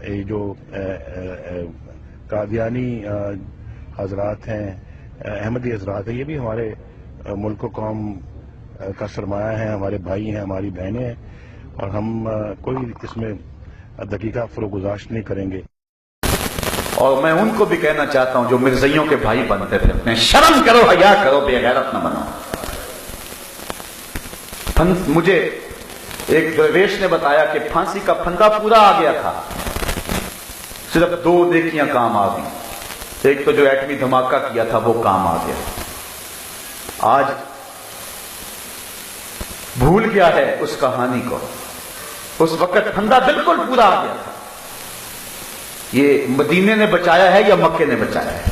یہ جو قادیانی حضرات ہیں، احمدی حضرات ہیں، یہ بھی ہمارے ملک و قوم کا سرمایہ ہیں، ہمارے بھائی ہیں، ہماری بہنیں ہیں، اور ہم کوئی اس میں دقیقہ فروگزاشت نہیں کریں گے۔ اور میں ان کو بھی کہنا چاہتا ہوں جو مرزائیوں کے بھائی بنتے تھے، شرم کرو، حیا کرو، بے غیرت نہ بنو۔ مجھے ایک درویش نے بتایا کہ پھانسی کا پھندا پورا آ گیا تھا، صرف 2 نیکیاں کام آ گئی۔ ایک تو جو ایٹمی دھماکہ کیا تھا وہ کام آ گیا، آج بھول گیا ہے اس کہانی کو۔ اس وقت پھندا بالکل پورا آ گیا تھا۔ یہ مدینے نے بچایا ہے یا مکے نے بچایا ہے؟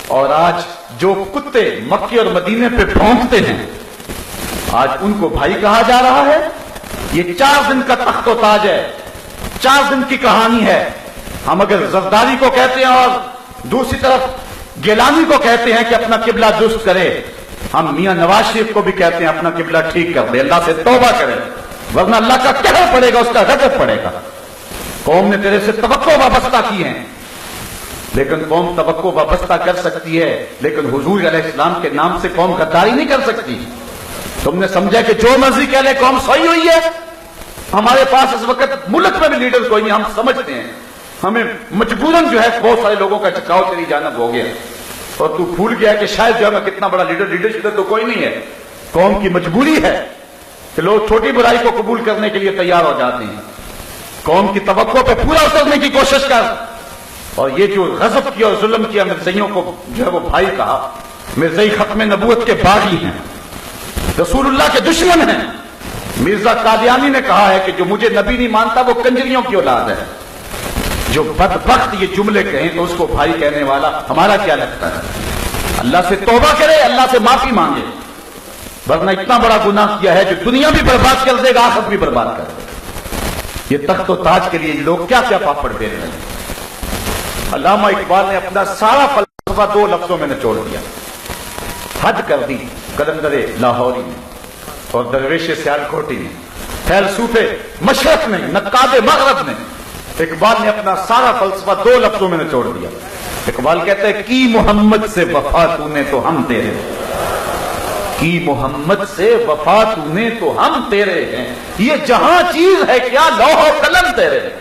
اور آج جو کتے مکے اور مدینے پہ بھونکتے ہیں، آج ان کو بھائی کہا جا رہا ہے۔ یہ 4 دن کا تخت و تاج ہے، 4 دن کی کہانی ہے۔ ہم اگر زرداری کو کہتے ہیں اور دوسری طرف گیلانی کو کہتے ہیں کہ اپنا قبلہ درست کرے، ہم میاں نواز شریف کو بھی کہتے ہیں اپنا قبلہ ٹھیک کر دے، اللہ سے توبہ کرے، ورنہ اللہ کا قہر پڑے گا، اس کا غضب پڑے گا۔ قوم نے تیرے سے توقع وابستہ کی ہیں، لیکن قوم توقع وابستہ کر سکتی ہے، لیکن حضور علیہ السلام کے نام سے قوم غداری نہیں کر سکتی۔ تم نے سمجھا کہ جو مرضی کہہ لے قوم سوئی ہوئی ہے؟ ہمارے پاس اس وقت ملک میں بھی لیڈر کوئی نہیں، ہم سمجھتے ہیں ہمیں مجبوراً جو ہے بہت سارے لوگوں کا چکاؤ تیری جانب ہو گیا، اور تو بھول گیا کہ شاید جو ہے کتنا بڑا لیڈرشپ تو کوئی نہیں ہے۔ قوم کی مجبوری ہے کہ لوگ چھوٹی برائی کو قبول کرنے کے لیے تیار ہو جاتے ہیں۔ قوم کی توقع پہ پورا اترنے کی کوشش کر۔ اور یہ جو غضب کیا اور ظلم کیا، مرزائیوں کو جو ہے وہ بھائی کہا، مرزائی ختم نبوت کے باغی ہیں، رسول اللہ کے دشمن ہیں۔ مرزا قادیانی نے کہا ہے کہ جو مجھے نبی نہیں مانتا وہ کنجریوں کی اولاد ہے۔ جو بدبخت یہ جملے کہیں تو اس کو بھائی کہنے والا ہمارا کیا لگتا ہے؟ اللہ سے توبہ کرے، اللہ سے معافی مانگے، ورنہ اتنا بڑا گناہ کیا ہے جو دنیا بھی برباد کر دے گا، آخرت بھی برباد کر دے گا۔ یہ تخت و تاج کے لیے لوگ کیا کیا پاپڑ بیل رہے ہیں۔ علامہ اقبال نے اپنا سارا فلسفہ 2 لفظوں میں نچوڑ دیا، حد کر دی قلندر لاہوری نے اور درویش سیالکوٹی نے، فیلسوف مشرق نے، نقاد مغرب نے۔ اقبال نے اپنا سارا فلسفہ 2 لفظوں میں نچوڑ دیا۔ اقبال کہتا ہے کی محمد سے وفا تو نے تو ہم تیرے، کی محمد سے وفا تو نے تو ہم تیرے ہیں، یہ جہاں چیز ہے کیا لوح و قلم تیرے ہیں۔